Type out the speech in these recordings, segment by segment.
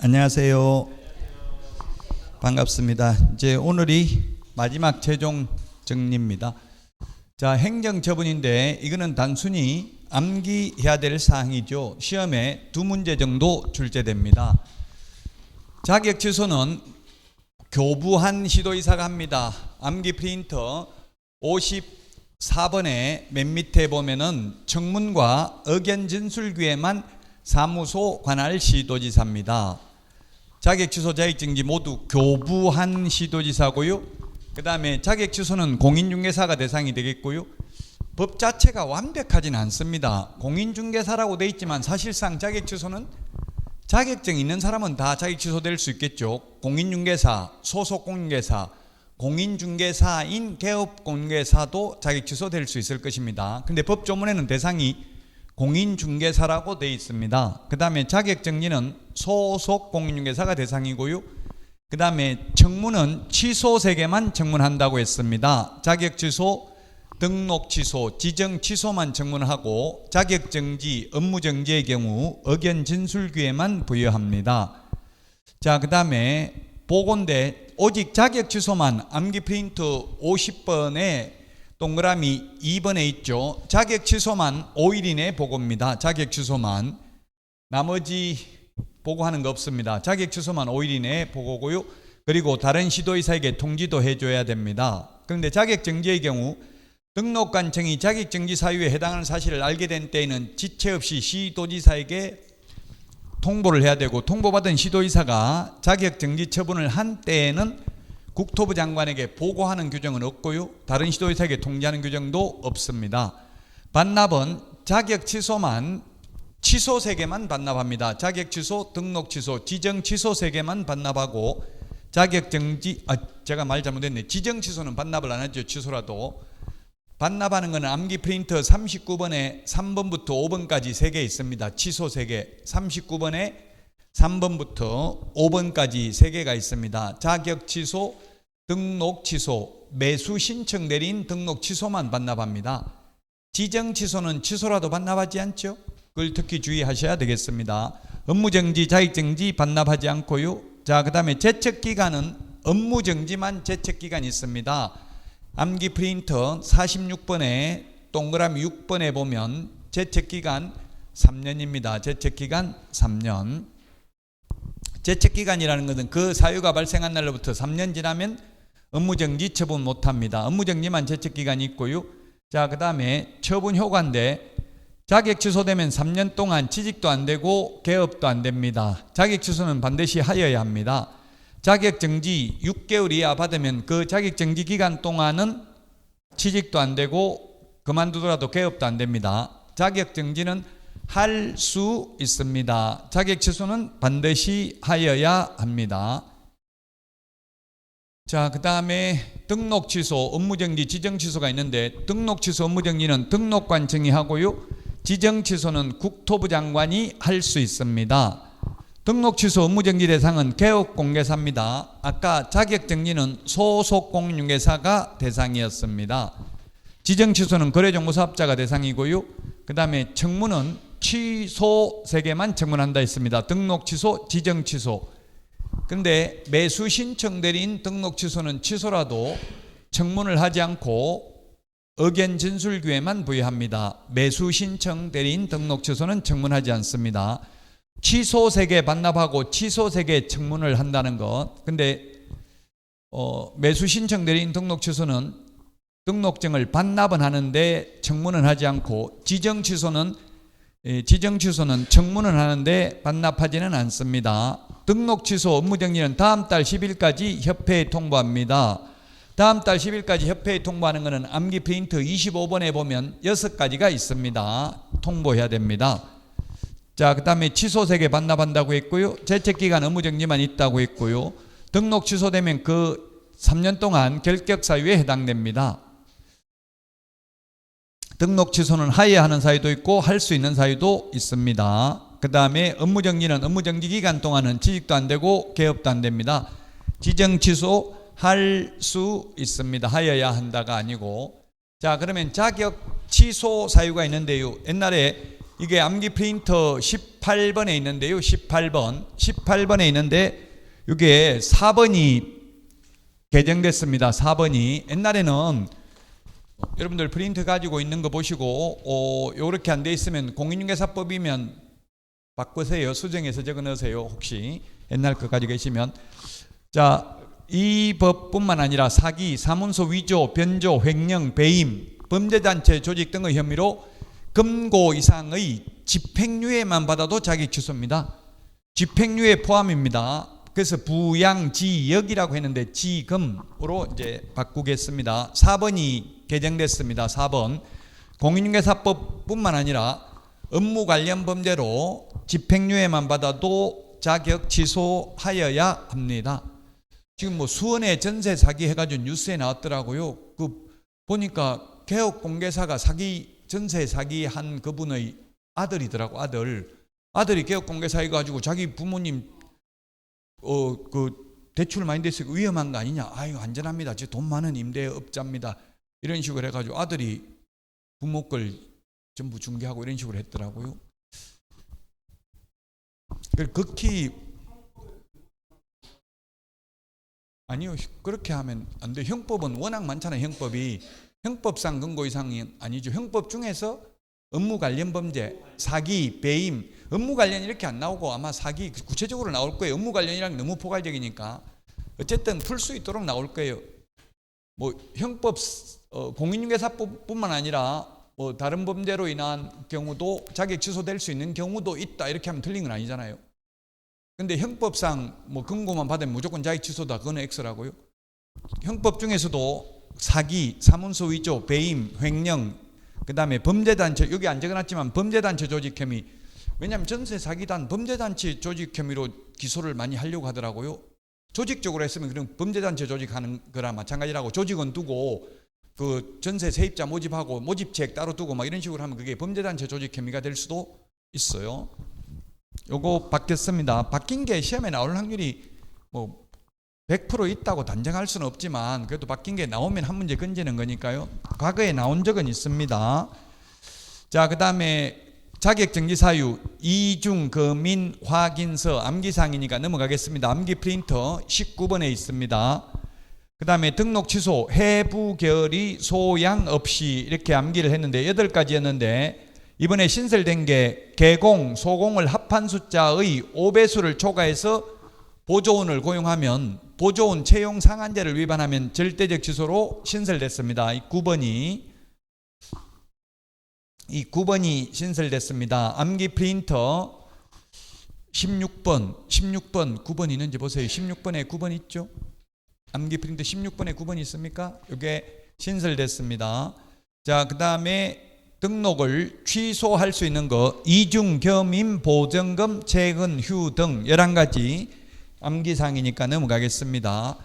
안녕하세요. 반갑습니다. 이제 오늘이 마지막 최종 정리입니다. 자, 행정처분인데 이거는 단순히 암기해야 될 사항이죠. 시험에 2문제 정도 출제됩니다. 자격 취소는 교부한 시도이사가 합니다. 암기 프린터 54번에 맨 밑에 보면은 청문과 의견 진술기에만 사무소 관할 시도지사입니다. 자격 취소, 자격 정지 모두 교부한 시도지사고요. 그 다음에 자격 취소는 공인중개사가 대상이 되겠고요. 법 자체가 완벽하지는 않습니다. 공인중개사라고 돼 있지만 사실상 자격 취소는 자격증 있는 사람은 다 자격 취소될 수 있겠죠. 공인중개사, 소속공인중개사, 공인중개사인 개업공인중개사도 자격 취소될 수 있을 것입니다. 근데 법조문에는 대상이 공인중개사라고 되어 있습니다. 그 다음에 자격정지는 소속공인중개사가 대상이고요. 그 다음에 청문은 취소세계만 청문한다고 했습니다. 자격취소, 등록취소, 지정취소만 청문하고 자격정지, 업무정지의 경우 의견 진술기에만 부여합니다. 자, 그 다음에 보고인데 오직 자격취소만 암기 프린트 50번에 동그라미 2번에 있죠. 자격 취소만 5일 이내 보고입니다. 자격 취소만. 나머지 보고하는 거 없습니다. 자격 취소만 5일 이내 보고고요. 그리고 다른 시도의사에게 통지도 해줘야 됩니다. 그런데 자격 정지의 경우 등록관청이 자격 정지 사유에 해당하는 사실을 알게 된 때에는 지체 없이 시도지사에게 통보를 해야 되고, 통보받은 시도의사가 자격 정지 처분을 한 때에는 국토부 장관에게 보고하는 규정은 없고요. 다른 시도의사에게 통지하는 규정도 없습니다. 반납은 자격 취소만 취소 세계만 반납합니다. 자격 취소, 등록 취소, 지정 취소 세계만 반납하고 자격 정지, 제가 말 잘못했네. 지정 취소는 반납을 안 하죠. 취소라도. 반납하는 것은 암기 프린터 39번에 3번부터 5번까지 3개 있습니다. 취소 3개. 39번에 3번부터 5번까지 3개가 있습니다. 자격 취소, 등록 취소, 매수 신청 내린 등록 취소만 반납합니다. 지정 취소는 취소라도 반납하지 않죠. 그걸 특히 주의하셔야 되겠습니다. 업무정지, 자격정지 반납하지 않고요. 자, 그 다음에 제척기간은 업무정지만 제척기간이 있습니다. 암기 프린터 46번에 동그라미 6번에 보면 제척기간 3년입니다. 제척기간 3년. 제척기간이라는 것은 그 사유가 발생한 날로부터 3년 지나면 업무정지 처분 못합니다. 업무정지만 제척기간이 있고요. 자, 그 다음에 처분 효과인데 자격 취소되면 3년 동안 취직도 안 되고 개업도 안 됩니다. 자격 취소는 반드시 하여야 합니다. 자격 정지 6개월 이하 받으면 그 자격 정지 기간 동안은 취직도 안 되고 그만두더라도 개업도 안 됩니다. 자격 정지는 할 수 있습니다. 자격 취소는 반드시 하여야 합니다. 자, 그 다음에 등록 취소, 업무 정지, 지정 취소가 있는데 등록 취소, 업무 정지는 등록관청이 하고요. 지정 취소는 국토부 장관이 할 수 있습니다. 등록 취소, 업무 정지 대상은 개업공개사입니다. 아까 자격 정지는 소속공인중개사가 대상이었습니다. 지정 취소는 거래정보사업자가 대상이고요. 그 다음에 청문은 취소 3개만 청문한다 했습니다. 등록 취소, 지정 취소. 근데 매수 신청 내린 등록 취소는 취소라도 청문을 하지 않고 의견 진술기에만 부여합니다. 매수 신청 내린 등록 취소는 청문하지 않습니다. 취소 3개 반납하고 취소 3개 청문을 한다는 것. 근데 매수 신청 내린 등록 취소는 등록증을 반납은 하는데 청문은 하지 않고, 지정 취소는 청문은 하는데 반납하지는 않습니다. 등록 취소, 업무 정지는 다음 달 10일까지 협회에 통보합니다. 다음 달 10일까지 협회에 통보하는 것은 암기 프린트 25번에 보면 6가지가 있습니다. 통보해야 됩니다. 자, 그 다음에 취소 3개 반납한다고 했고요. 제척기간 업무 정지만 있다고 했고요. 등록 취소되면 그 3년 동안 결격 사유에 해당됩니다. 등록 취소는 하여야 하는 사유도 있고 할 수 있는 사유도 있습니다. 그 다음에 업무정지는 업무정지 기간 동안은 취직도 안 되고 개업도 안 됩니다. 지정 취소 할 수 있습니다. 하여야 한다가 아니고. 자, 그러면 자격 취소 사유가 있는데요. 옛날에 이게 암기 프린터 18번에 있는데요. 18번에 있는데 이게 4번이 개정됐습니다. 4번이 옛날에는 여러분들 프린트 가지고 있는 거 보시고 요렇게 안 돼 있으면 공인중개사법이면 바꾸세요. 수정해서 적어 넣으세요. 혹시 옛날 거 가지고 계시면. 자, 이 법뿐만 아니라 사기, 사문서 위조, 변조, 횡령, 배임, 범죄단체 조직 등의 혐의로 금고 이상의 집행유예만 받아도 자격 취소입니다. 집행유예 포함입니다. 그래서 부양지역이라고 했는데 지금으로 이제 바꾸겠습니다. 4번이 개정됐습니다. 4번. 공인중개사법뿐만 아니라 업무 관련 범죄로 집행유예만 받아도 자격 취소하여야 합니다. 지금 뭐 수원에 전세 사기 해가지고 뉴스에 나왔더라고요. 그 보니까 개업공개사가 전세 사기한 그분의 아들이더라고. 아들이 개업공개사 해가지고 자기 부모님 그 대출 많이 됐으니까 위험한 거 아니냐. 아유, 안전합니다. 저 돈 많은 임대업자입니다. 이런 식으로 해가지고 아들이 부모 걸 전부 중개하고 이런 식으로 했더라고요. 극히 아니요, 그렇게 하면 안 돼. 형법은 워낙 많잖아요. 형법상 근고 이상이 아니죠. 형법 중에서 업무 관련 범죄, 사기, 배임, 업무 관련 이렇게 안 나오고 아마 사기 구체적으로 나올 거예요. 업무 관련이랑 너무 포괄적이니까 어쨌든 풀 수 있도록 나올 거예요. 뭐 형법 공인중개사법뿐만 아니라 뭐 다른 범죄로 인한 경우도 자격 취소될 수 있는 경우도 있다. 이렇게 하면 틀린 건 아니잖아요. 근데 형법상 뭐 금고만 받으면 무조건 자격 취소다. 그건 X라고요. 형법 중에서도 사기, 사문서 위조, 배임, 횡령, 그 다음에 범죄단체, 여기 안 적어놨지만 범죄단체 조직 혐의. 왜냐하면 전세 사기단 범죄단체 조직 혐의로 기소를 많이 하려고 하더라고요. 조직적으로 했으면 그냥 범죄단체 조직하는 거랑 마찬가지라고. 조직은 두고 그 전세 세입자 모집하고 모집책 따로 두고 막 이런 식으로 하면 그게 범죄단체 조직 혐의가 될 수도 있어요. 요거 바뀌었습니다. 바뀐 게 시험에 나올 확률이 뭐 100% 있다고 단정할 수는 없지만 그래도 바뀐 게 나오면 한 문제 건지는 거니까요. 과거에 나온 적은 있습니다. 자, 그 다음에 자격정지 사유 이중 검인 확인서 암기사항이니까 넘어가겠습니다. 암기 프린터 19번에 있습니다. 그 다음에 등록 취소 해부 결의 소양 없이 이렇게 암기를 했는데 8가지였는데 이번에 신설된 게 개공, 소공을 합한 숫자의 5배수를 초과해서 보조원을 고용하면 보조원 채용 상한제를 위반하면 절대적 취소로 신설됐습니다. 이 9번이 신설됐습니다. 암기 프린터 16번 9번 있는지 보세요. 16번에 9번 있죠? 암기 프린터 16번에 9번 있습니까? 이게 신설됐습니다. 자, 그 다음에 등록을 취소할 수 있는 거 이중 겸임 보증금 채권 휴 등 11가지 암기사항이니까 넘어가겠습니다.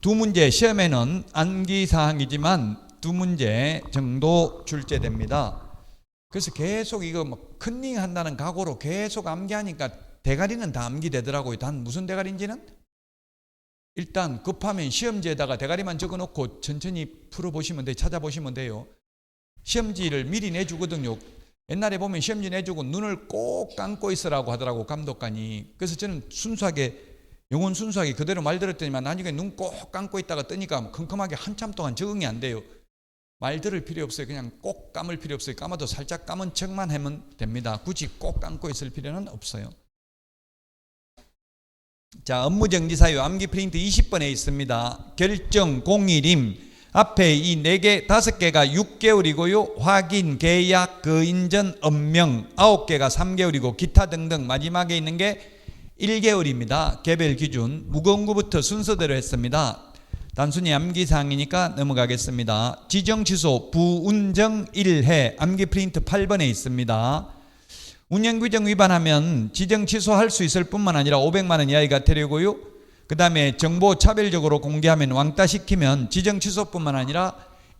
두 문제 시험에는 암기사항이지만 두 문제 정도 출제됩니다. 그래서 계속 이거 막 컨닝 한다는 각오로 계속 암기하니까 대가리는 다 암기되더라고요. 단 무슨 대가리인지는 일단 급하면 시험지에다가 대가리만 적어놓고 천천히 풀어보시면 돼요. 찾아보시면 돼요. 시험지를 미리 내주거든요. 옛날에 보면 시험지 내주고 눈을 꼭 감고 있으라고 하더라고, 감독관이. 그래서 저는 영혼 순수하게 그대로 말 들었더니만 나중에 눈 꼭 감고 있다가 뜨니까 컴컴하게 한참 동안 적응이 안 돼요. 말 들을 필요 없어요. 그냥 꼭 감을 필요 없어요. 감아도 살짝 감은 척만 하면 됩니다. 굳이 꼭 감고 있을 필요는 없어요. 자, 업무정지 사유 암기 프린트 20번에 있습니다. 결정 공일임 앞에 이 4개, 5개가 6개월이고요. 확인, 계약, 거인전, 엄명 9개가 3개월이고 기타 등등 마지막에 있는 게 1개월입니다. 개별 기준 무거운 거부터 순서대로 했습니다. 단순히 암기사항이니까 넘어가겠습니다. 지정 취소 부운정 1회 암기 프린트 8번에 있습니다. 운영규정 위반하면 지정 취소할 수 있을 뿐만 아니라 500만 원 이하의 과태료고요. 그 다음에 정보 차별적으로 공개하면 왕따시키면 지정 취소뿐만 아니라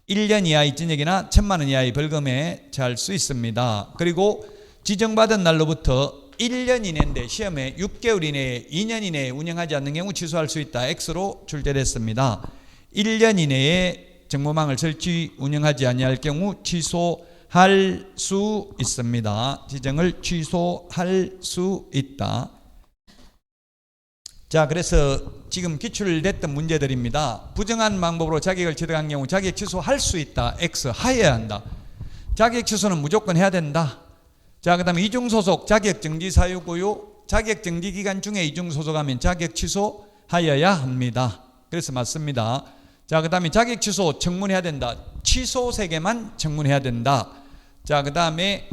1년 이하의 징역이나 1,000만 원 이하의 벌금에 처할 수 있습니다. 그리고 지정받은 날로부터 1년 이내인데 시험에 6개월 이내에 2년 이내에 운영하지 않는 경우 취소할 수 있다. X로 출제됐습니다. 1년 이내에 정보망을 설치 운영하지 아니할 경우 취소 취소할 수 있습니다. 지정을 취소할 수 있다. 자, 그래서 지금 기출됐던 문제들입니다. 부정한 방법으로 자격을 취득한 경우 자격 취소할 수 있다. X 하여야 한다. 자격 취소는 무조건 해야 된다. 자, 그 다음에 이중소속 자격 정지 사유고요. 자격 정지 기간 중에 이중소속하면 자격 취소하여야 합니다. 그래서 맞습니다. 자, 그 다음에 자격 취소 청문해야 된다. 취소 3개만 청문해야 된다. 자, 그 다음에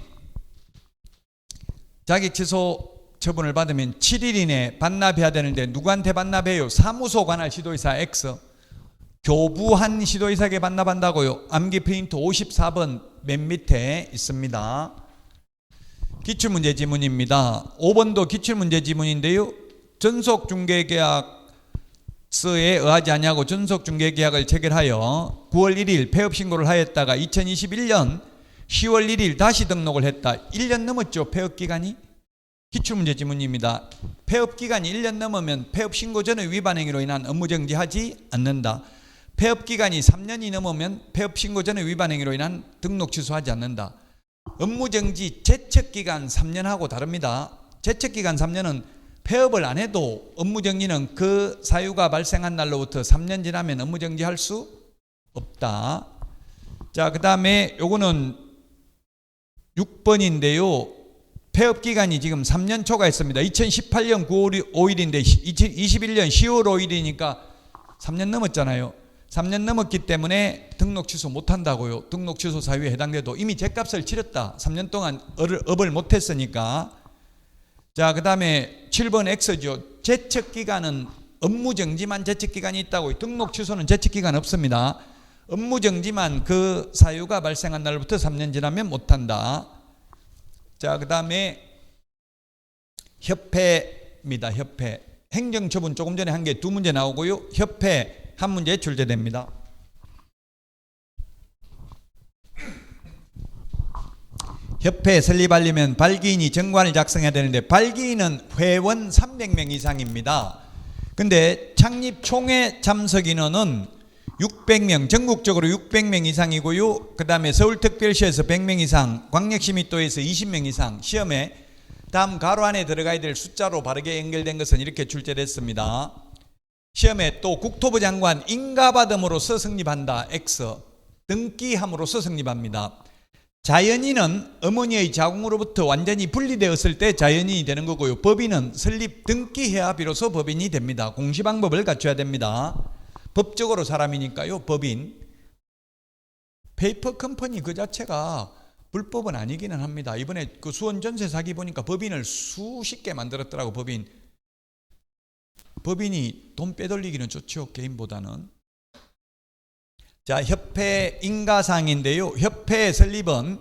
자격 취소 처분을 받으면 7일 이내 반납해야 되는데 누구한테 반납해요? 사무소 관할 시도의사 X. 교부한 시도의사에게 반납한다고요. 암기 프린트 54번 맨 밑에 있습니다. 기출문제 지문입니다. 5번도 기출문제 지문인데요. 전속중개계약서에 의하지 아니하고 전속중개계약을 체결하여 9월 1일 폐업신고를 하였다가 2021년 10월 1일 다시 등록을 했다. 1년 넘었죠, 폐업기간이? 기출문제 지문입니다. 폐업기간이 1년 넘으면 폐업신고 전의 위반 행위로 인한 업무정지하지 않는다. 폐업기간이 3년이 넘으면 폐업신고 전의 위반 행위로 인한 등록 취소하지 않는다. 업무정지 제척기간 3년하고 다릅니다. 제척기간 3년은 폐업을 안 해도 업무정지는 그 사유가 발생한 날로부터 3년 지나면 업무정지할 수 없다. 자, 그 다음에 요거는 6번인데요. 폐업기간이 지금 3년 초과했습니다. 2018년 9월 5일인데 2021년 10월 5일이니까 3년 넘었잖아요. 3년 넘었기 때문에 등록 취소 못한다고요. 등록 취소 사유에 해당돼도 이미 죗값을 치렀다. 3년 동안 업을 못했으니까. 자, 그 다음에 7번 X죠. 제척기간은 업무정지만 제척기간이 있다고. 등록 취소는 제척기간 없습니다. 업무정지만 그 사유가 발생한 날부터 3년 지나면 못한다. 자, 그 다음에 협회입니다. 협회. 행정처분 조금 전에 한 게 2문제 나오고요. 협회 한 문제 출제됩니다. 협회 설립하려면 발기인이 정관을 작성해야 되는데 발기인은 회원 300명 이상입니다. 근데 창립 총회 참석 인원은 600명, 전국적으로 600명 이상이고요. 그 다음에 서울특별시에서 100명 이상, 광역시민도에서 20명 이상. 시험에 다음 가로 안에 들어가야 될 숫자로 바르게 연결된 것은 이렇게 출제됐습니다. 시험에 또 국토부 장관 인가받음으로써 성립한다. X. 등기함으로써 성립합니다. 자연인은 어머니의 자궁으로부터 완전히 분리되었을 때 자연인이 되는 거고요. 법인은 설립 등기해야 비로소 법인이 됩니다. 공시방법을 갖춰야 됩니다. 법적으로 사람이니까요. 법인. 페이퍼 컴퍼니 그 자체가 불법은 아니기는 합니다. 이번에 그 수원 전세 사기 보니까 법인을 수십 개 만들었더라고. 법인이 돈 빼돌리기는 좋죠. 개인보다는. 자, 협회 인가사항인데요. 협회 설립은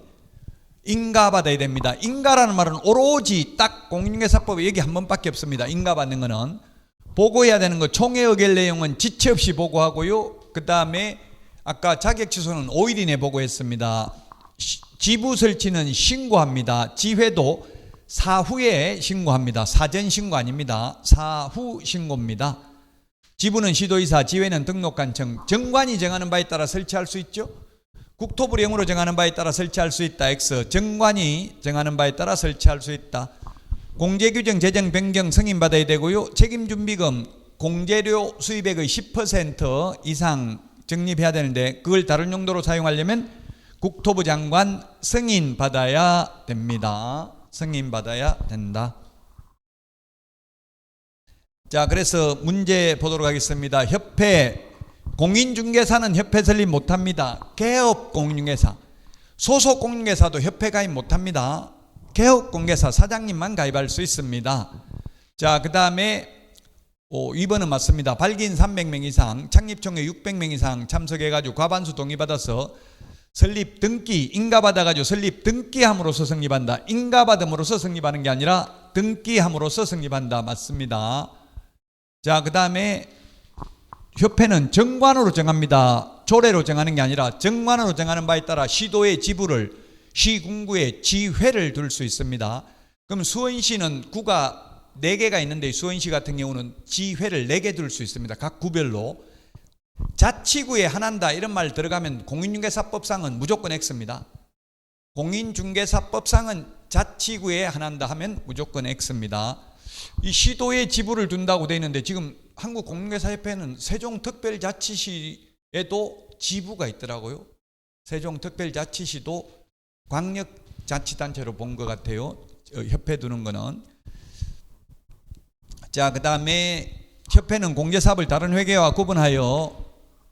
인가받아야 됩니다. 인가라는 말은 오로지 딱 공인중개사법에 여기 한 번밖에 없습니다. 인가받는 거는. 보고해야 되는 거 총회 의결 내용은 지체 없이 보고하고요. 그 다음에 아까 자격 취소는 5일 이내 보고했습니다. 지부 설치는 신고합니다. 지회도 사후에 신고합니다. 사전 신고 아닙니다. 사후 신고입니다. 지부는 시도의사, 지회는 등록관청, 정관이 정하는 바에 따라 설치할 수 있죠. 국토부령으로 정하는 바에 따라 설치할 수 있다. X. 정관이 정하는 바에 따라 설치할 수 있다. 공제규정 제정 변경 승인받아야 되고요. 책임준비금 공제료 수입액의 10% 이상 적립해야 되는데 그걸 다른 용도로 사용하려면 국토부 장관 승인받아야 됩니다. 승인받아야 된다. 자, 그래서 문제 보도록 하겠습니다. 협회 공인중개사는 협회 설립 못합니다. 개업 공인중개사, 소속 공인중개사도 협회 가입 못합니다. 개업 공개사 사장님만 가입할 수 있습니다. 자, 그 다음에 2번은 맞습니다. 발기인 300명 이상, 창립총회 600명 이상 참석해가지고 과반수 동의받아서 설립 등기, 인가받아가지고 설립 등기함으로써 성립한다. 인가받음으로써 성립하는 게 아니라 등기함으로써 성립한다. 맞습니다. 자, 그 다음에 협회는 정관으로 정합니다. 조례로 정하는 게 아니라 정관으로 정하는 바에 따라 시도의 지부를 시군구에 지회를 둘 수 있습니다. 그럼 수원시는 구가 4개가 있는데 수원시 같은 경우는 지회를 4개 둘 수 있습니다. 각 구별로. 자치구에 하나다 이런 말 들어가면 공인중개사법상은 무조건 X입니다. 공인중개사법상은 자치구에 하나한다 하면 무조건 X입니다. 이 시도에 지부를 둔다고 되어 있는데 지금 한국공인중개사협회는 세종특별자치시에도 지부가 있더라고요. 세종특별자치시도 광역자치단체로 본 것 같아요. 협회 두는 거는. 자, 그 다음에 협회는 공제사업을 다른 회계와 구분하여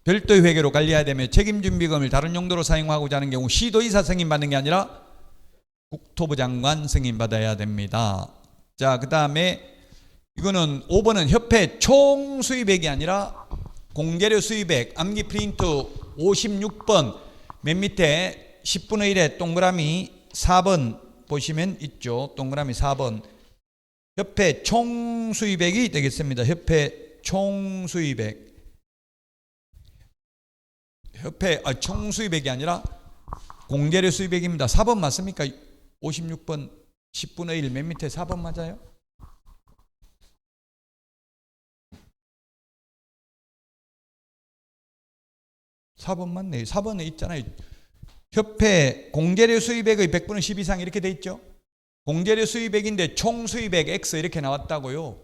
별도의 회계로 관리해야 되며 책임준비금을 다른 용도로 사용하고자 하는 경우 시도이사 승인받는 게 아니라 국토부 장관 승인받아야 됩니다. 자, 그 다음에 이거는 5번은 협회 총 수입액이 아니라 공개료 수입액, 암기 프린트 56번 맨 밑에 10분의 1에 동그라미 4번 보시면 있죠. 동그라미 4번. 협회 총 수입액이 되겠습니다. 협회 총 수입액. 협회 총 수입액이 아니라 공개료 수입액입니다. 4번 맞습니까? 56번 10분의 1 맨 밑에 4번 맞아요? (4번) 맞네요. 4번에 있잖아요. 협회 공개료 수입액의 100분의 10 이상 이렇게 돼 있죠. 공개료 수입액인데 총 수입액 X 이렇게 나왔다고요.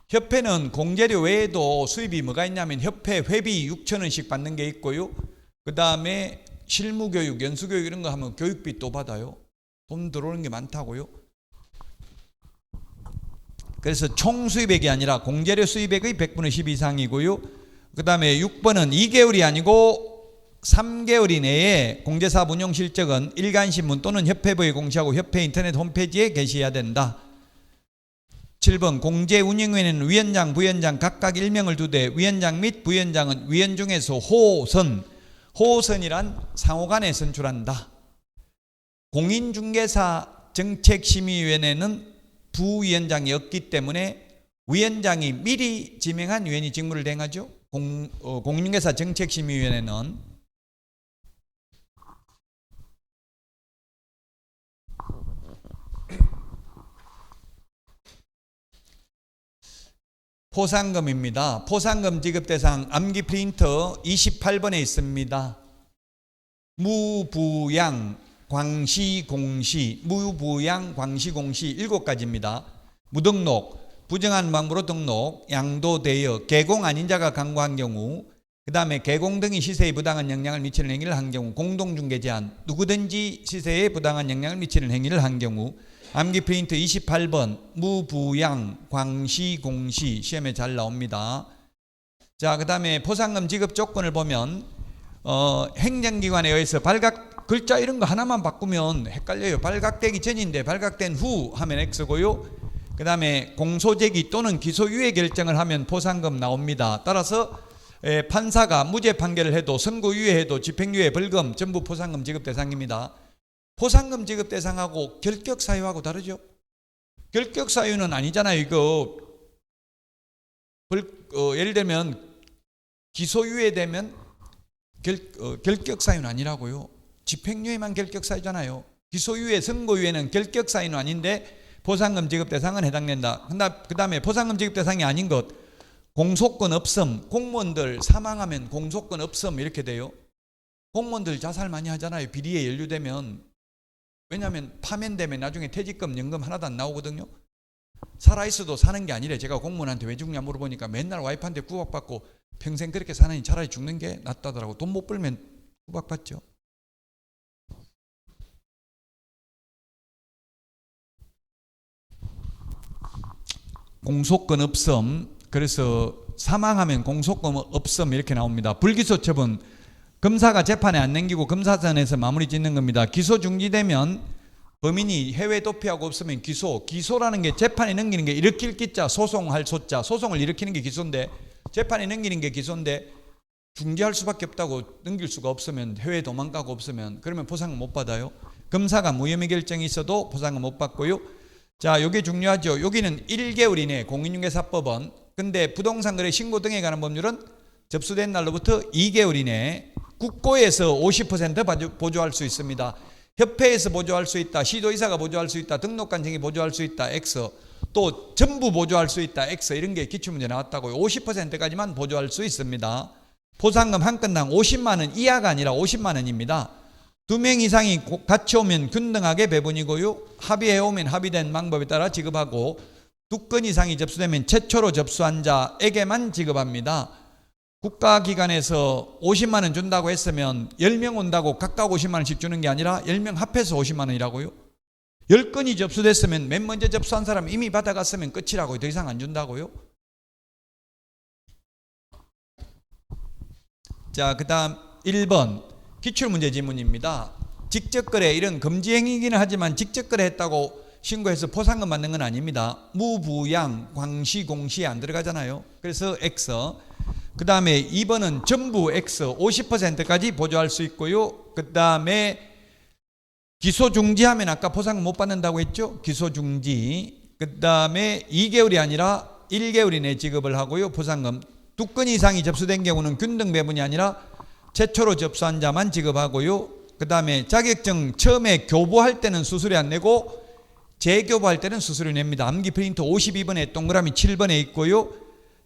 협회는 공개료 외에도 수입이 뭐가 있냐면 협회 회비 6,000원씩 받는 게 있고요. 그 다음에 실무교육, 연수교육 이런 거 하면 교육비 또 받아요. 돈 들어오는 게 많다고요. 그래서 총 수입액이 아니라 공개료 수입액의 100분의 10 이상이고요. 그 다음에 6번은 2개월이 아니고 3개월 이내에 공제사업 운용 실적은 일간신문 또는 협회부에 공시하고 협회 인터넷 홈페이지에 게시해야 된다. 7번 공제운영위원회는 위원장, 부위원장 각각 1명을 두되 위원장 및 부위원장은 위원 중에서 호선이란 상호간에 선출한다. 공인중개사 정책심의위원회는 부위원장이 없기 때문에 위원장이 미리 지명한 위원이 직무를 대행하죠. 공인중개사 정책심의위원회는 포상금입니다. 포상금 지급 대상 암기 프린터 28번에 있습니다. 무부양, 광시, 공시, 무부양, 광시, 공시 7가지입니다. 무등록, 부정한 방법으로 등록, 양도 대여, 개공 아닌 자가 강구한 경우, 그 다음에 개공 등이 시세에 부당한 영향을 미치는 행위를 한 경우, 공동중개 제한, 누구든지 시세에 부당한 영향을 미치는 행위를 한 경우, 암기 프린트 28번 무부양, 광시, 공시 시험에 잘 나옵니다. 자, 그 다음에 포상금 지급 조건을 보면 행정기관에 의해서 글자 이런 거 하나만 바꾸면 헷갈려요. 발각되기 전인데 발각된 후 하면 X고요. 그 다음에 공소제기 또는 기소유예 결정을 하면 포상금 나옵니다. 따라서 판사가 무죄 판결을 해도 선고유예해도 집행유예, 벌금 전부 포상금 지급 대상입니다. 포상금 지급 대상하고 결격사유하고 다르죠. 결격사유는 아니잖아요. 이거 예를 들면 기소유예되면 결격사유는 아니라고요. 집행유예만 결격사유잖아요. 기소유예, 선고유예는 결격사유는 아닌데 포상금 지급 대상은 해당된다. 그 다음에 포상금 지급 대상이 아닌 것, 공소권 없음. 공무원들 사망하면 공소권 없음 이렇게 돼요. 공무원들 자살 많이 하잖아요. 비리에 연루되면. 왜냐하면 파면되면 나중에 퇴직금, 연금 하나도 안 나오거든요. 살아있어도 사는 게 아니래. 제가 공무원한테 왜 죽냐 물어보니까 맨날 와이프한테 구박받고 평생 그렇게 사느니 차라리 죽는 게 낫다더라고. 돈 못 벌면 구박받죠. 공소권 없음. 그래서 사망하면 공소권 없음 이렇게 나옵니다. 불기소 처분. 검사가 재판에 안 넘기고 검사선에서 마무리 짓는 겁니다. 기소 중지되면 범인이 해외 도피하고 없으면 기소라는 게 재판에 넘기는 게 일으킬 기자, 소송할 소자, 소송을 일으키는 게 기소인데 재판에 넘기는 게 기소인데 중지할 수밖에 없다고 넘길 수가 없으면 해외 도망가고 없으면 그러면 포상금 못 받아요. 검사가 무혐의 결정이 있어도 포상금 못 받고요. 자, 요게 중요하죠. 여기는 1개월 이내 공인중개사법은 근데 부동산 거래 신고 등에 관한 법률은 접수된 날로부터 2개월 이내 국고에서 50% 보조할 수 있습니다. 협회에서 보조할 수 있다. 시도이사가 보조할 수 있다. 등록관청이 보조할 수 있다. X. 또 전부 보조할 수 있다. X. 이런 게 기출문제 나왔다고요. 50%까지만 보조할 수 있습니다. 포상금 한 건당 50만 원 이하가 아니라 50만 원입니다. 2명 이상이 같이 오면 균등하게 배분이고요. 합의해 오면 합의된 방법에 따라 지급하고 2건 이상이 접수되면 최초로 접수한 자에게만 지급합니다. 국가기관에서 50만 원 준다고 했으면 10명 온다고 각각 50만 원씩 주는 게 아니라 10명 합해서 50만 원이라고요. 10건이 접수됐으면 맨 먼저 접수한 사람 이미 받아갔으면 끝이라고요. 더 이상 안 준다고요. 자, 그 다음 1번 기출문제 지문입니다. 직접거래 이런 금지행위이기는 하지만 직접거래 했다고 신고해서 포상금 받는 건 아닙니다. 무부양, 광시, 공시에 안 들어가잖아요. 그래서 X. 그 다음에 2번은 전부 X 50%까지 보조할 수 있고요. 그 다음에 기소중지하면 아까 포상금 못 받는다고 했죠. 기소중지. 그 다음에 2개월이 아니라 1개월 이내 지급을 하고요. 포상금 2건 이상이 접수된 경우는 균등 배분이 아니라 최초로 접수한 자만 지급하고요. 그 다음에 자격증 처음에 교부할 때는 수수료 안 내고 재교부할 때는 수수료 냅니다. 암기 프린트 52번에 동그라미 7번에 있고요.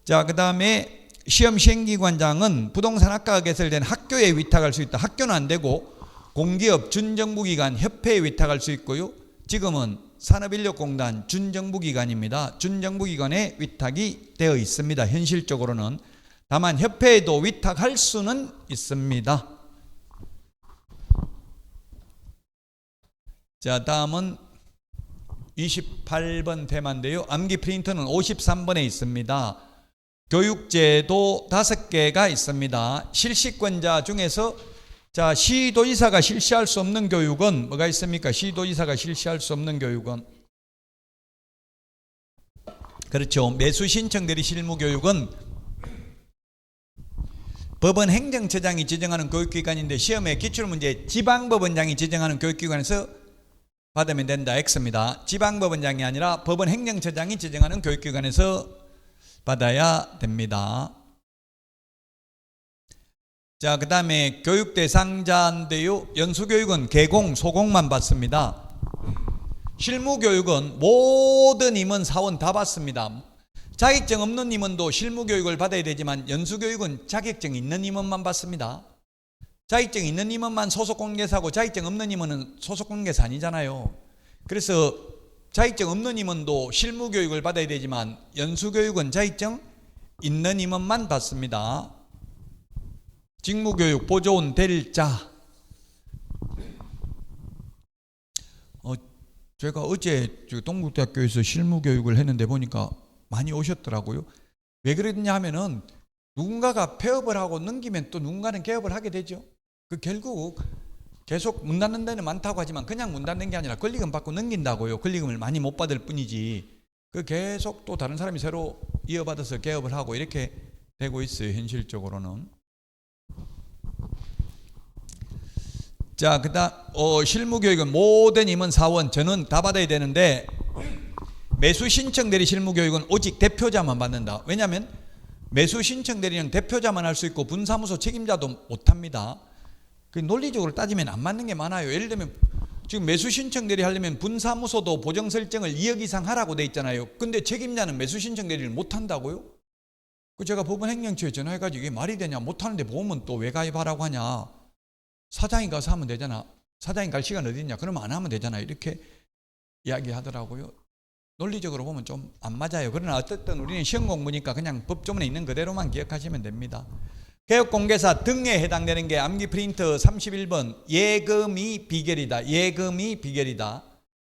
자, 그 다음에 시험 시행기관장은 부동산학과가 개설된 학교에 위탁할 수 있다. 학교는 안 되고 공기업 준정부기관 협회에 위탁할 수 있고요. 지금은 산업인력공단 준정부기관입니다. 준정부기관에 위탁이 되어 있습니다. 현실적으로는. 다만 협회에도 위탁할 수는 있습니다. 자, 다음은 28번 테마인데요. 암기 프린터는 53번에 있습니다. 교육제도 5개가 있습니다. 실시권자 중에서 자, 시도지사가 실시할 수 없는 교육은 뭐가 있습니까? 시도지사가 실시할 수 없는 교육은 그렇죠. 매수 신청 대리 실무 교육은 법원 행정처장이 지정하는 교육기관인데 시험에 기출문제 지방법원장이 지정하는 교육기관에서 받으면 된다. X입니다. 지방법원장이 아니라 법원 행정처장이 지정하는 교육기관에서 받아야 됩니다. 자, 그 다음에 교육 대상자인데요. 연수교육은 개공, 소공만 받습니다. 실무교육은 모든 임원, 사원 다 받습니다. 자격증 없는 임원도 실무교육을 받아야 되지만 연수교육은 자격증 있는 임원만 받습니다. 자격증 있는 임원만 소속공개사고 자격증 없는 임원은 소속공개사 아니잖아요. 그래서 자격증 없는 임원도 실무교육을 받아야 되지만 연수교육은 자격증 있는 임원만 받습니다. 직무교육 보조원 될 자. 제가 어제 동국대학교에서 실무교육을 했는데 보니까 많이 오셨더라고요. 왜 그랬냐 하면은 누군가가 폐업을 하고 넘기면 또 누군가는 개업을 하게 되죠. 그 결국 계속 문 닫는 데는 많다고 하지만 그냥 문 닫는 게 아니라 권리금 받고 넘긴다고요. 권리금을 많이 못 받을 뿐이지. 그 계속 또 다른 사람이 새로 이어받아서 개업을 하고 이렇게 되고 있어요. 현실적으로는. 자, 그다음 실무교육은 모든 임원 사원 저는 다 받아야 되는데 매수 신청 대리 실무교육은 오직 대표자만 받는다. 왜냐하면 매수 신청 대리는 대표자만 할 수 있고 분사무소 책임자도 못합니다. 그 논리적으로 따지면 안 맞는 게 많아요. 예를 들면 지금 매수 신청 대리 하려면 분사무소도 보정 설정을 2억 이상 하라고 돼 있잖아요. 근데 책임자는 매수 신청 대리를 못 한다고요? 그 제가 법원 행정처에 전화해가지고 이게 말이 되냐, 못 하는데 보험은 또 왜 가입하라고 하냐. 사장이 가서 하면 되잖아. 사장이 갈 시간 어디 있냐. 그러면 안 하면 되잖아. 이렇게 이야기하더라고요. 논리적으로 보면 좀 안 맞아요. 그러나 어쨌든 우리는 시험 공부니까 그냥 법조문에 있는 그대로만 기억하시면 됩니다. 개업공개사 등에 해당되는 게 암기 프린트 31번 예금이 비결이다. 예금이 비결이다.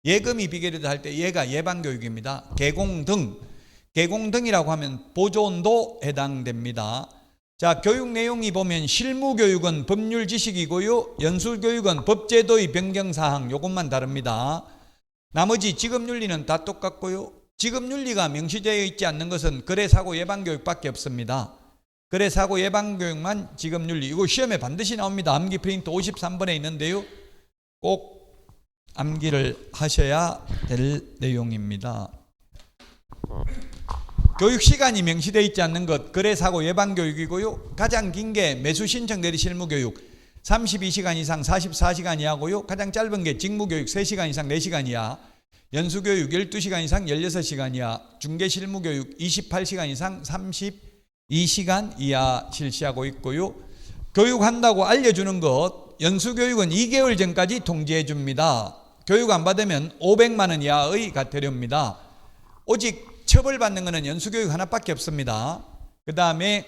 예금이 비결이다 할 때 얘가 예방교육입니다. 개공등, 개공등이라고 하면 보조원도 해당됩니다. 자, 교육 내용이 보면 실무교육은 법률 지식이고요. 연수교육은 법제도의 변경사항 요것만 다릅니다. 나머지 직업윤리는 다 똑같고요. 직업윤리가 명시되어 있지 않는 것은 거래사고 예방교육밖에 없습니다. 거래사고 예방교육만 직업윤리. 이거 시험에 반드시 나옵니다. 암기 프린트 53번에 있는데요. 꼭 암기를 하셔야 될 내용입니다. 교육시간이 명시되어 있지 않는 것 거래사고 예방교육이고요. 가장 긴 게 매수신청 대리 실무교육 32시간 이상 44시간 이하고요. 가장 짧은 게 직무교육 3시간 이상 4시간 이하, 연수교육 12시간 이상 16시간 이하, 중개실무교육 28시간 이상 32시간 이하 실시하고 있고요. 교육한다고 알려주는 것 연수교육은 2개월 전까지 통지해 줍니다. 교육 안 받으면 500만 원 이하의 과태료입니다. 오직 처벌받는 것은 연수교육 하나밖에 없습니다. 그 다음에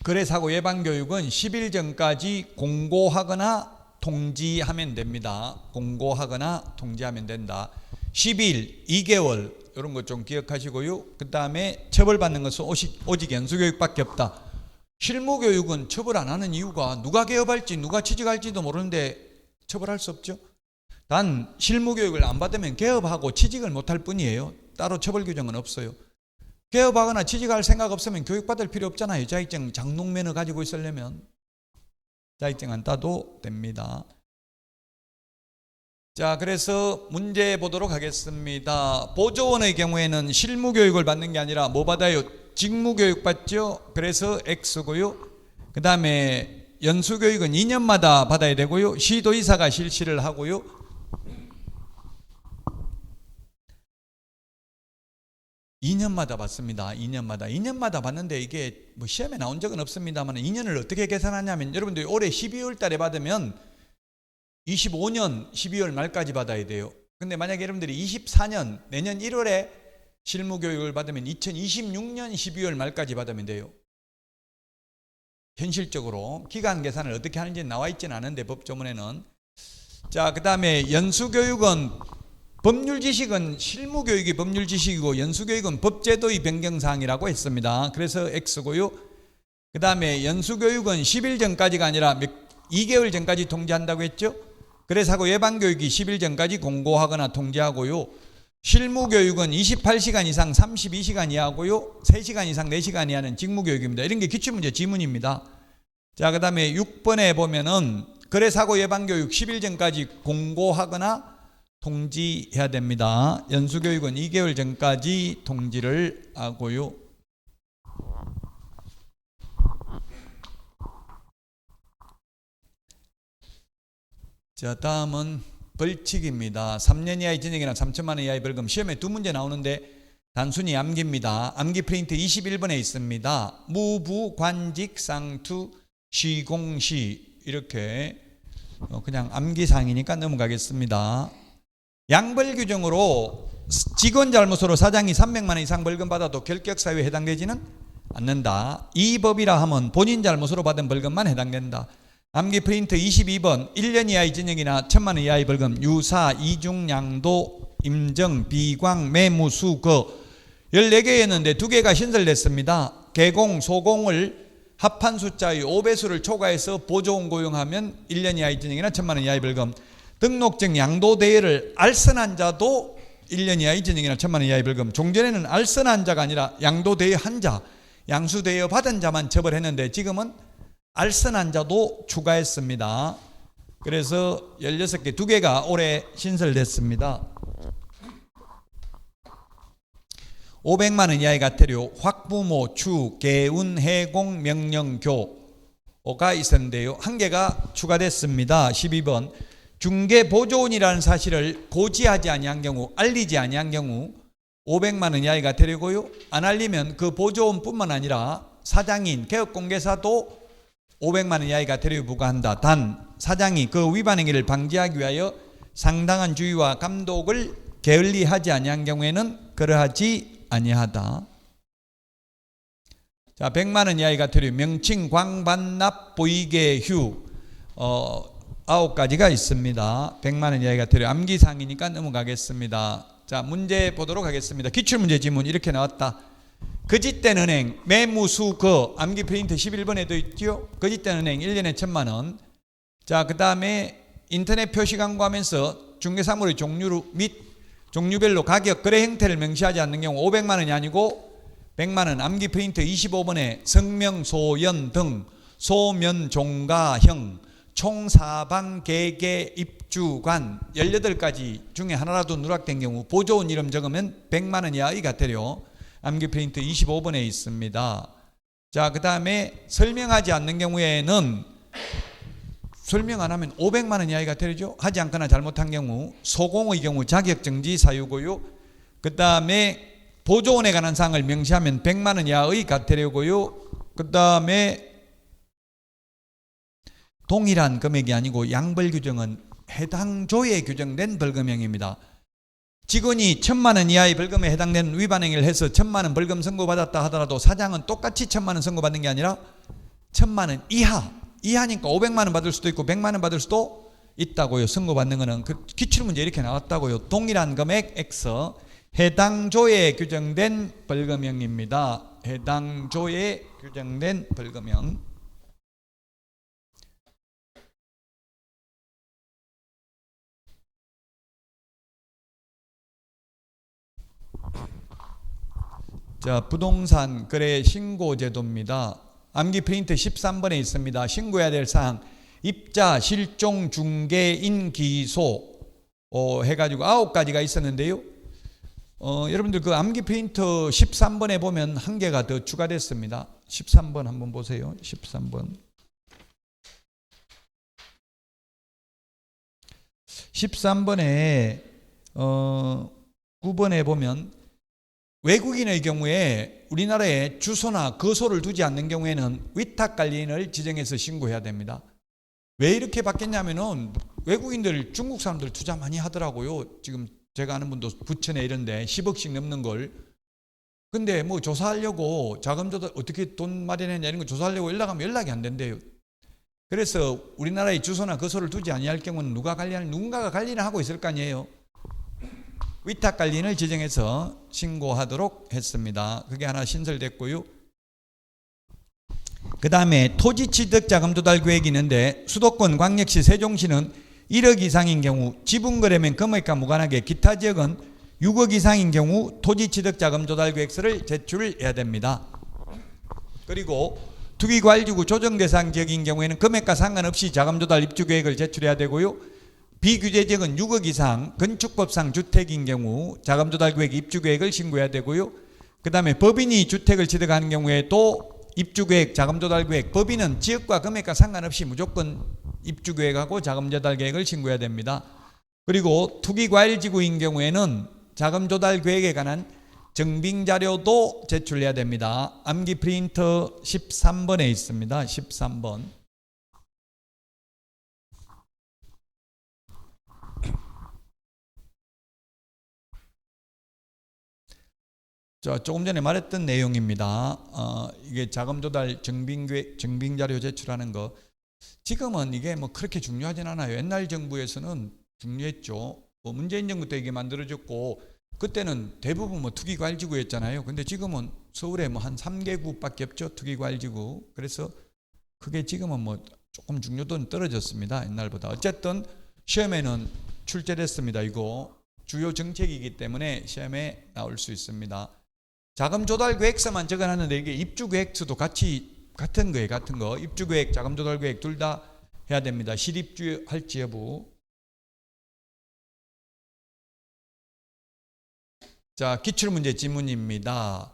거래사고 예방교육은 10일 전까지 공고하거나 통지하면 됩니다. 공고하거나 통지하면 된다. 10일, 2개월 이런 것 좀 기억하시고요. 그 다음에 처벌받는 것은 오직 연수교육밖에 없다. 실무교육은 처벌 안 하는 이유가 누가 개업할지 누가 취직할지도 모르는데 처벌할 수 없죠. 단 실무교육을 안 받으면 개업하고 취직을 못할 뿐이에요. 따로 처벌 규정은 없어요. 개업하거나 취직할 생각 없으면 교육받을 필요 없잖아요. 자격증 장롱면허 가지고 있으려면 자격증 안 따도 됩니다. 자, 그래서 문제 보도록 하겠습니다. 보조원의 경우에는 실무교육을 받는 게 아니라 뭐 받아요? 직무교육 받죠. 그래서 X고요. 그 다음에 연수교육은 2년마다 받아야 되고요. 시도의사가 실시를 하고요. (2년마다) 받습니다. 2년마다 받는데 이게 뭐 시험에 나온 적은 없습니다만 2년을 어떻게 계산하냐면 여러분들이 올해 12월 달에 받으면 25년 12월 말까지 받아야 돼요. 근데 만약에 여러분들이 24년 내년 1월에 실무교육을 받으면 2026년 12월 말까지 받으면 돼요. 현실적으로 기간 계산을 어떻게 하는지 나와 있지는 않은데 법조문에는. 자, 그 다음에 연수교육은 법률 지식은 실무교육이 법률 지식이고 연수교육은 법제도의 변경사항이라고 했습니다. 그래서 X고요. 그 다음에 연수교육은 10일 전까지가 아니라 2개월 전까지 통지한다고 했죠. 거래사고 예방교육이 10일 전까지 공고하거나 통지하고요. 실무교육은 28시간 이상 32시간 이하고요. 3시간 이상 4시간 이하는 직무교육입니다. 이런 게 기출문제 지문입니다. 자, 그 다음에 6번에 보면은 거래사고 예방교육 10일 전까지 공고하거나 통지해야 됩니다. 연수교육은 2개월 전까지 통지를 하고요. 자, 다음은 벌칙입니다. 3년 이하의 징역이나 3천만 원 이하의 벌금. 시험에 2문제 나오는데 단순히 암기입니다. 암기 프린트 21번에 있습니다. 무부, 관직, 상투, 시공시 이렇게 그냥 암기사항이니까 넘어가겠습니다. 양벌 규정으로 직원 잘못으로 사장이 300만 원 이상 벌금 받아도 결격사유에 해당되지는 않는다. 이 법이라 하면 본인 잘못으로 받은 벌금만 해당된다. 암기 프린트 22번 1년 이하의 징역이나 1,000만 원 이하의 벌금. 유사, 이중, 양도, 임정, 비광, 매무, 수거 14개였는데 2개가 신설됐습니다. 개공, 소공을 합한 숫자의 5배수를 초과해서 보조원 고용하면 1년 이하의 징역이나 1,000만 원 이하의 벌금. 등록증 양도대여를 알선한 자도 1년 이하의 징역이나 1,000만 원 이하의 벌금. 종전에는 알선한 자가 아니라 양도대여한 자, 양수대여 받은 자만 처벌했는데 지금은 알선한 자도 추가했습니다. 그래서 16개, 2개가 올해 신설됐습니다. 500만 원 이하의 과태료, 확부모, 추, 개운, 해공, 명령, 교가 있었는데요. 1개가 추가됐습니다. 12번. 중개 보조원이라는 사실을 고지하지 아니한 경우, 알리지 아니한 경우 500만 원 이하의 과태료고요. 안 알리면 그 보조원뿐만 아니라 사장인 개업공개사도 500만 원 이하의 과태료 부과한다. 단 사장이 그 위반 행위를 방지하기 위하여 상당한 주의와 감독을 게을리하지 아니한 경우에는 그러하지 아니하다. 자, 100만 원 이하의 과태료, 명칭, 광반납, 보이계휴 9가지가 있습니다. 100만 원 이하의 과태료. 암기사항이니까 넘어가겠습니다. 자, 문제 보도록 하겠습니다. 기출문제 지문 이렇게 나왔다. 거짓된 은행, 매무수거, 암기 프린트 11번에도 있죠. 거짓된 은행 1년에 1,000만 원. 자, 그 다음에 인터넷 표시 광고하면서 중개사물의 종류 및 종류별로 가격, 거래 형태를 명시하지 않는 경우 500만 원이 아니고 100만 원. 암기 프린트 25번에 성명, 소연 등 소면, 종가형, 총 사방, 계계, 입주관 18가지 중에 하나라도 누락된 경우 보조원 이름 적으면 100만 원 이하의 과태료. 암기 프린트 25번에 있습니다. 자, 그 다음에 설명하지 않는 경우에는 설명 안 하면 500만 원 이하의 과태료죠. 하지 않거나 잘못한 경우. 소공의 경우 자격정지 사유고요. 그 다음에 보조원에 관한 사항을 명시하면 100만 원 이하의 과태료고요. 그 다음에 동일한 금액이 아니고 양벌 규정은 해당 조에 규정된 벌금형입니다. 직원이 1,000만 원 이하의 벌금에 해당되는 위반 행위를 해서 1,000만 원 벌금 선고받았다 하더라도 사장은 똑같이 1,000만 원 선고받는 게 아니라 1,000만 원 이하니까 500만 원 받을 수도 있고 100만 원 받을 수도 있다고요. 선고받는 거는 그 기출문제 이렇게 나왔다고요. 동일한 금액 X 해당 조에 규정된 벌금형입니다. 해당 조에 규정된 벌금형. 자, 부동산 거래 신고 제도입니다. 암기 프린트 13번에 있습니다. 신고해야 될 사항 입자, 실종, 중개인, 기소 해가지고 9가지가 있었는데요. 여러분들 그 암기 프린트 13번에 보면 한 개가 더 추가됐습니다. 13번 한번 보세요. 13번. 13번에 9번에 보면 외국인의 경우에 우리나라에 주소나 거소를 두지 않는 경우에는 위탁관리인을 지정해서 신고해야 됩니다. 왜 이렇게 바뀌었냐면은 외국인들 중국 사람들 투자 많이 하더라고요. 지금 제가 아는 분도 부천에 이런데 10억씩 넘는 걸. 근데 뭐 조사하려고 자금 조달 어떻게 돈 마련했냐 이런 거 조사하려고 연락하면 연락이 안 된대요. 그래서 우리나라에 주소나 거소를 두지 아니할 경우는 누군가가 관리를 하고 있을 거 아니에요. 위탁관리인을 지정해서 신고하도록 했습니다. 그게 하나 신설됐고요. 그 다음에 토지취득자금조달계획이 있는데 수도권, 광역시, 세종시는 1억 이상인 경우 지분거래면 금액과 무관하게 기타 지역은 6억 이상인 경우 토지취득자금조달계획서를 제출해야 됩니다. 그리고 투기과일지구 조정대상 지역인 경우에는 금액과 상관없이 자금조달 입주계획을 제출해야 되고요. 비규제 지역은 6억 이상 건축법상 주택인 경우 자금조달계획 입주계획을 신고해야 되고요. 그 다음에 법인이 주택을 취득하는 경우에도 입주계획, 자금조달계획, 법인은 지역과 금액과 상관없이 무조건 입주계획하고 자금조달계획을 신고해야 됩니다. 그리고 투기과일지구인 경우에는 자금조달계획에 관한 증빙자료도 제출해야 됩니다. 암기 프린터 13번에 있습니다. 13번. 자, 조금 전에 말했던 내용입니다. 이게 자금조달 증빙자료 제출하는 거. 지금은 이게 뭐 그렇게 중요하진 않아요. 옛날 정부에서는 중요했죠. 문재인 정부 때 이게 만들어졌고, 그때는 대부분 뭐 투기과일지구였잖아요. 근데 지금은 서울에 뭐 한 3개구밖에 없죠. 투기과일지구. 그래서 그게 지금은 뭐 조금 중요도는 떨어졌습니다. 옛날보다. 어쨌든 시험에는 출제됐습니다. 이거 주요 정책이기 때문에 시험에 나올 수 있습니다. 자금조달계획서만 적어놨는데 이게 입주계획서도 같은 거예요. 같은 거. 입주계획, 자금조달계획 둘 다 해야 됩니다. 실입주할지 여부. 자, 기출문제 지문입니다.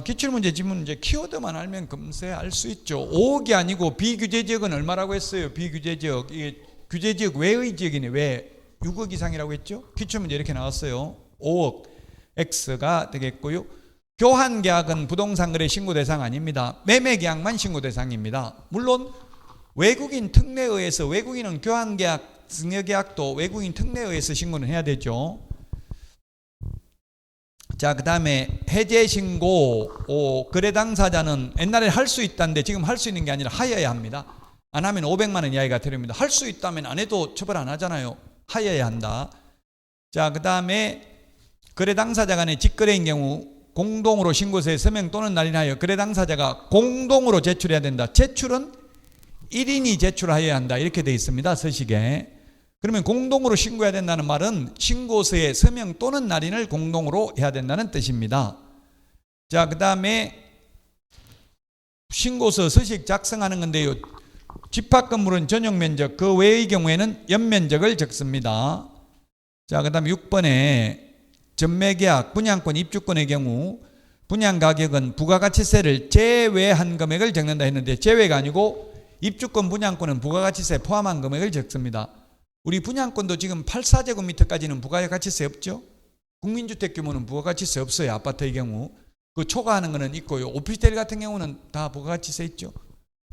기출문제 지문 이제 키워드만 알면 금세 알 수 있죠. 5억이 아니고 비규제지역은 얼마라고 했어요? 비규제지역. 이게 규제지역 외의 지역이네. 왜? 6억 이상이라고 했죠? 기출문제 이렇게 나왔어요. 5억. X가 되겠고요. 교환계약은 부동산거래 신고 대상 아닙니다. 매매계약만 신고 대상입니다. 물론 외국인 특례에 의해서 외국인은 교환계약, 증여계약도 외국인 특례에 의해서 신고는 해야 되죠. 자, 그 다음에 해제신고 거래 당사자는 옛날에 할 수 있다는데 지금 할 수 있는 게 아니라 하여야 합니다. 안 하면 500만 원 이하의 과태료입니다. 할 수 있다면 안 해도 처벌 안 하잖아요. 하여야 한다. 자, 그 다음에 거래 당사자 간의 직거래인 경우 공동으로 신고서에 서명 또는 날인하여 거래 당사자가 공동으로 제출해야 된다. 제출은 1인이 제출하여야 한다. 이렇게 되어 있습니다. 서식에. 그러면 공동으로 신고해야 된다는 말은 신고서에 서명 또는 날인을 공동으로 해야 된다는 뜻입니다. 자, 그 다음에 신고서 서식 작성하는 건데요. 집합 건물은 전용 면적, 그 외의 경우에는 연면적을 적습니다. 자, 그 다음 6번에 전매계약, 분양권, 입주권의 경우 분양가격은 부가가치세를 제외한 금액을 적는다 했는데 제외가 아니고 입주권, 분양권은 부가가치세 포함한 금액을 적습니다. 우리 분양권도 지금 84제곱미터까지는 부가가치세 없죠? 국민주택 규모는 부가가치세 없어요. 아파트의 경우. 그 초과하는 거는 있고요. 오피스텔 같은 경우는 다 부가가치세 있죠.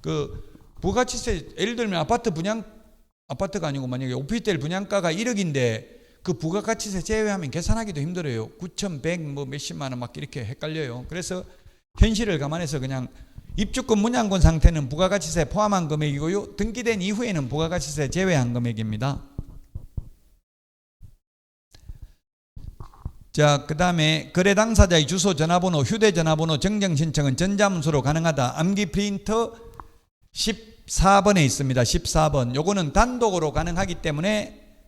그 부가가치세 예를 들면 아파트가 아니고 만약에 오피스텔 분양가가 1억인데 그 부가가치세 제외하면 계산하기도 힘들어요. 9,100 뭐 몇십만 원 막 이렇게 헷갈려요. 그래서 현실을 감안해서 그냥 입주권 문양권 상태는 부가가치세 포함한 금액이고요. 등기된 이후에는 부가가치세 제외한 금액입니다. 자, 그 다음에 거래 당사자의 주소, 전화번호, 휴대전화번호 정정 신청은 전자문서로 가능하다. 암기 프린터 14번에 있습니다. 14번. 요거는 단독으로 가능하기 때문에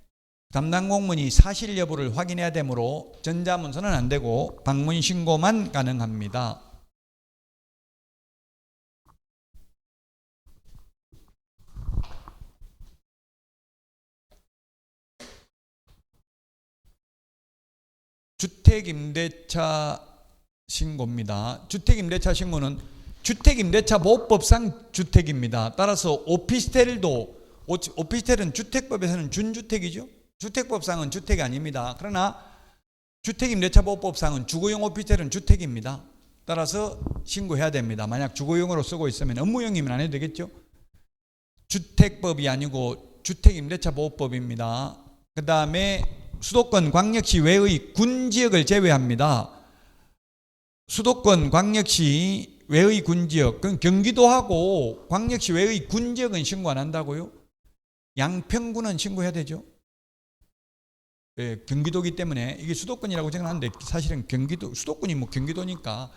담당 공무원이 사실 여부를 확인해야 되므로 전자문서는 안 되고 방문 신고만 가능합니다. 주택임대차 신고입니다. 주택임대차 신고는 주택임대차 보호법상 주택입니다. 따라서 오피스텔은 주택법에서는 준주택이죠. 주택법상은 주택이 아닙니다. 그러나 주택임대차 보호법상은 주거용 오피스텔은 주택입니다. 따라서 신고해야 됩니다. 만약 주거용으로 쓰고 있으면 업무용이면 안 해도 되겠죠. 주택법이 아니고 주택임대차 보호법입니다. 그 다음에 수도권 광역시 외의 군지역을 제외합니다. 수도권 광역시 외의 군지역, 그건 경기도하고 광역시 외의 군지역은 신고 안 한다고요? 양평구는 신고해야 되죠. 네, 경기도기 때문에 이게 수도권이라고 생각하는데 사실은 수도권이 뭐 경기도니까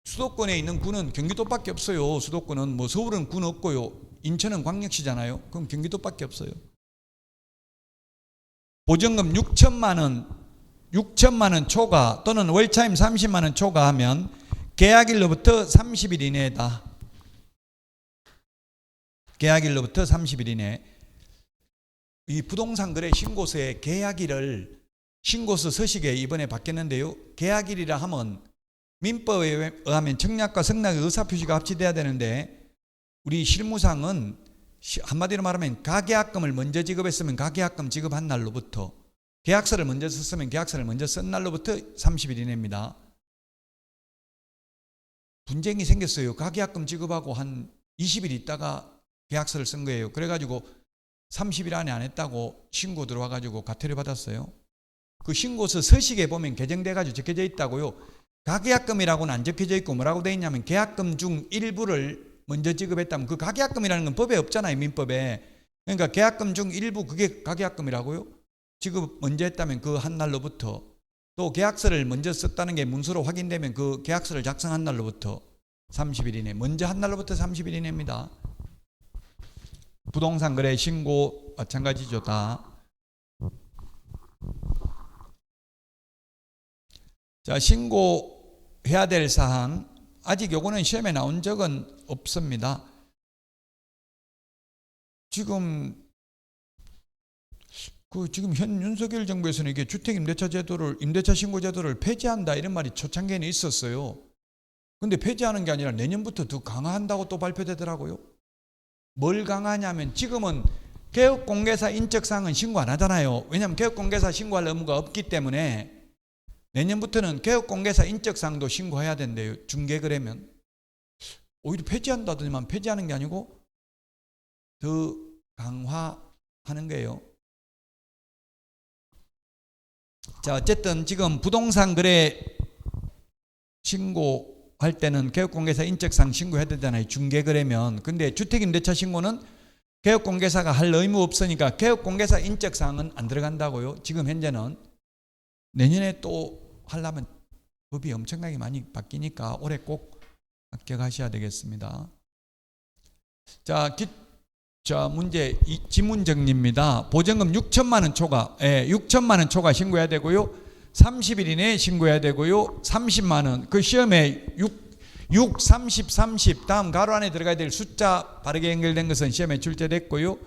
수도권에 있는 군은 경기도밖에 없어요. 수도권은 뭐 서울은 군 없고요. 인천은 광역시잖아요. 그럼 경기도밖에 없어요. 보증금 6천만 원 초과 또는 월차임 30만 원 초과하면 계약일로부터 30일 이내다. 계약일로부터 30일 이내. 이 부동산 거래 신고서의 계약일을 신고서 서식에 이번에 바뀌었는데요. 계약일이라 하면 민법에 의하면 청약과 승낙의 의사표시가 합치돼야 되는데 우리 실무상은 한마디로 말하면 가계약금을 먼저 지급했으면 가계약금 지급한 날로부터, 계약서를 먼저 썼으면 계약서를 먼저 쓴 날로부터 30일 이내입니다. 분쟁이 생겼어요. 가계약금 지급하고 한 20일 있다가 계약서를 쓴 거예요. 그래가지고 30일 안에 안 했다고 신고 들어와가지고 과태료 받았어요. 그 신고서 서식에 보면 개정돼가지고 적혀져 있다고요. 가계약금이라고는 안 적혀져 있고 뭐라고 돼 있냐면 계약금 중 일부를 먼저 지급했다면, 그 가계약금이라는 건 법에 없잖아요. 민법에. 그러니까 계약금 중 일부, 그게 가계약금이라고요. 지급 먼저 했다면 그 한 날로부터, 또 계약서를 먼저 썼다는 게 문서로 확인되면 그 계약서를 작성한 날로부터 30일 이내, 먼저 한 날로부터 30일 이내입니다. 부동산 거래 신고 마찬가지죠. 다. 자, 신고해야 될 사항, 아직 요거는 시험에 나온 적은 없습니다. 지금 현 윤석열 정부에서는 이게 주택임대차 제도를, 임대차 신고 제도를 폐지한다 이런 말이 초창기에는 있었어요. 근데 폐지하는 게 아니라 내년부터 더 강화한다고 또 발표되더라고요. 뭘 강화하냐면 지금은 개업공개사 인적사항은 신고 안 하잖아요. 왜냐하면 개업공개사 신고할 의무가 없기 때문에 내년부터는 개업공개사 인적사항도 신고해야 된대요. 중개거래면. 오히려 폐지한다더니만 폐지하는 게 아니고 더 강화하는 거예요. 자, 어쨌든 지금 부동산 거래 신고할 때는 개업공개사 인적사항 신고해야 되잖아요. 중개거래면. 근데 주택임대차 신고는 개업공개사가 할 의무 없으니까 개업공개사 인적사항은 안 들어간다고요. 지금 현재는. 내년에 또 하려면 법이 엄청나게 많이 바뀌니까 올해 꼭 합격하셔야 되겠습니다. 자, 문제 지문 정리입니다. 보증금 6천만 원 초과, 6천만 원 초과 신고해야 되고요. 30일 이내에 신고해야 되고요. 30만 원, 그 시험에 6, 30, 30 다음 가로 안에 들어가야 될 숫자 바르게 연결된 것은 시험에 출제됐고요.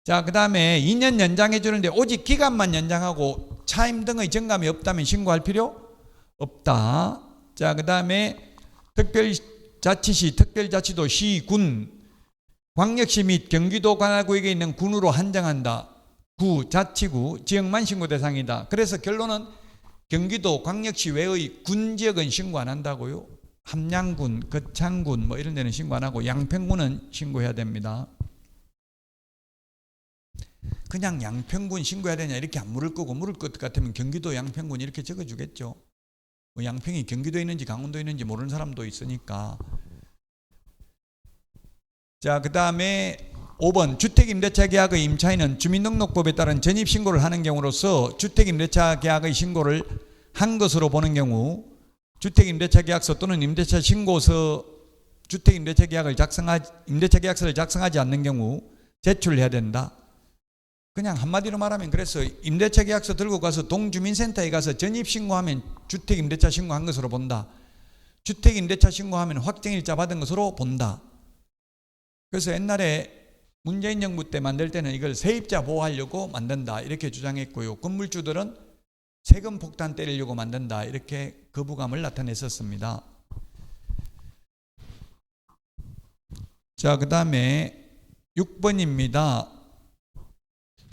자, 그 다음에 2년 연장해 주는데 오직 기간만 연장하고 차임 등의 정감이 없다면 신고할 필요 없다. 자, 그 다음에 특별자치시, 특별자치도, 시, 군, 광역시 및 경기도 관할구역에 있는 군으로 한정한다. 구, 자치구, 지역만 신고 대상이다. 그래서 결론은 경기도 광역시 외의 군 지역은 신고 안 한다고요? 함양군, 거창군 뭐 이런 데는 신고 안 하고 양평군은 신고해야 됩니다. 그냥 양평군 신고해야 되냐 이렇게 안 물을 거고, 물을 것 같으면 경기도 양평군 이렇게 적어주겠죠. 뭐 양평이 경기도에 있는지 강원도에 있는지 모르는 사람도 있으니까. 자, 그 다음에 5번 주택임대차 계약의 임차인은 주민등록법에 따른 전입신고를 하는 경우로서 주택임대차 계약의 신고를 한 것으로 보는 경우 주택임대차 계약서 또는 임대차 신고서 주택임대차 임대차 계약서를 작성하지 않는 경우 제출해야 된다. 그냥 한마디로 말하면 그래서 임대차 계약서 들고 가서 동주민센터에 가서 전입신고하면 주택임대차 신고한 것으로 본다. 주택임대차 신고하면 확정일자 받은 것으로 본다. 그래서 옛날에 문재인 정부 때 만들 때는 이걸 세입자 보호하려고 만든다 이렇게 주장했고요. 건물주들은 세금 폭탄 때리려고 만든다 이렇게 거부감을 나타냈었습니다. 자, 그 다음에 6번입니다.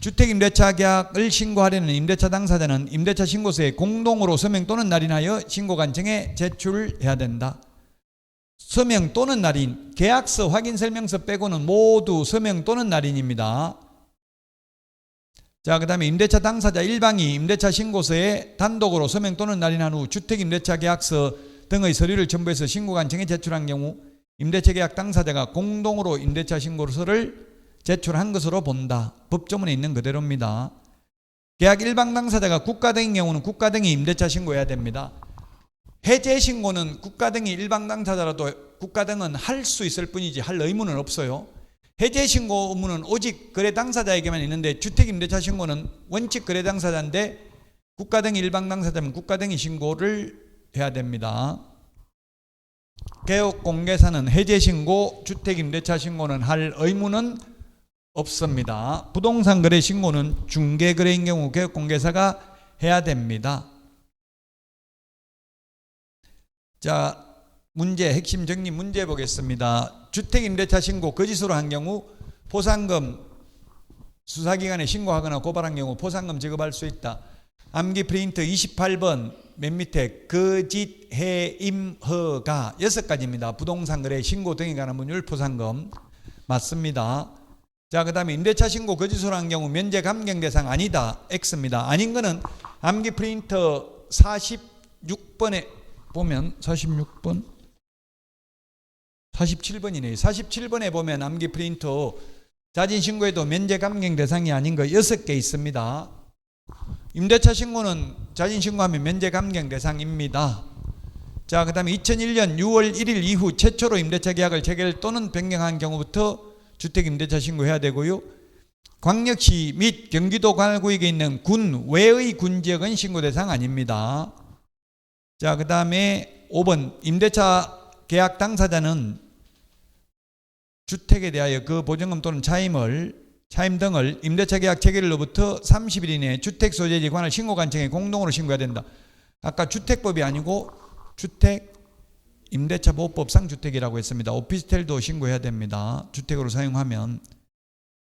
주택임대차 계약을 신고하려는 임대차 당사자는 임대차 신고서에 공동으로 서명 또는 날인하여 신고관청에 제출해야 된다. 서명 또는 날인, 계약서 확인설명서 빼고는 모두 서명 또는 날인입니다. 자, 그 다음에 임대차 당사자 일방이 임대차 신고서에 단독으로 서명 또는 날인한 후 주택임대차 계약서 등의 서류를 첨부해서 신고관청에 제출한 경우 임대차 계약 당사자가 공동으로 임대차 신고서를 제출한 것으로 본다. 법조문에 있는 그대로입니다. 계약 일방 당사자가 국가 등인 경우는 국가 등이 임대차 신고해야 됩니다. 해제 신고는 국가 등이 일방 당사자라도 국가 등은 할 수 있을 뿐이지 할 의무는 없어요. 해제 신고 의무는 오직 거래 당사자에게만 있는데 주택임대차 신고는 원칙 거래 당사자인데 국가 등이 일방 당사자면 국가 등이 신고를 해야 됩니다. 개업공개사는 해제 신고, 주택임대차 신고는 할 의무는 없습니다. 부동산 거래 신고는 중개거래인 경우 개업공개사가 해야 됩니다. 자, 문제 핵심 정리 문제 보겠습니다. 주택임대차 신고 거짓으로 한 경우 포상금 수사기관에 신고하거나 고발한 경우 포상금 지급할 수 있다. 암기 프린트 28번 맨 밑에 거짓, 해임, 허가 6가지입니다. 부동산 거래 신고 등에 관한 문율 포상금 맞습니다. 자, 그 다음에 임대차 신고 거짓으로 한 경우 면제 감경 대상 아니다. X입니다. 아닌 거는 암기 프린터 46번에 보면 46번 47번이네요. 47번에 보면 암기 프린터 자진 신고에도 면제 감경 대상이 아닌 거 6개 있습니다. 임대차 신고는 자진 신고하면 면제 감경 대상입니다. 자, 그 다음에 2001년 6월 1일 이후 최초로 임대차 계약을 체결 또는 변경한 경우부터 주택임대차 신고해야 되고요. 광역시 및 경기도 관할구역에 있는 군 외의 군지역은 신고 대상 아닙니다. 자, 그 다음에 5번 임대차 계약 당사자는 주택에 대하여 그 보증금 또는 차임 등을 임대차 계약 체결일로부터 30일 이내에 주택 소재지 관할 신고관청에 공동으로 신고해야 된다. 아까 주택법이 아니고 주택 임대차 보호법상 주택이라고 했습니다. 오피스텔도 신고해야 됩니다. 주택으로 사용하면.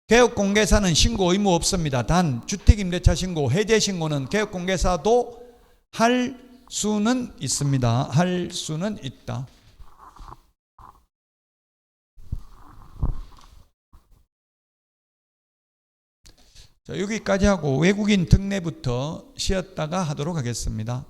개업공개사는 신고 의무 없습니다. 단 주택임대차 신고, 해제 신고는 개업공개사도 할 수는 있습니다. 할 수는 있다. 자, 여기까지 하고 외국인 특례부터 쉬었다가 하도록 하겠습니다.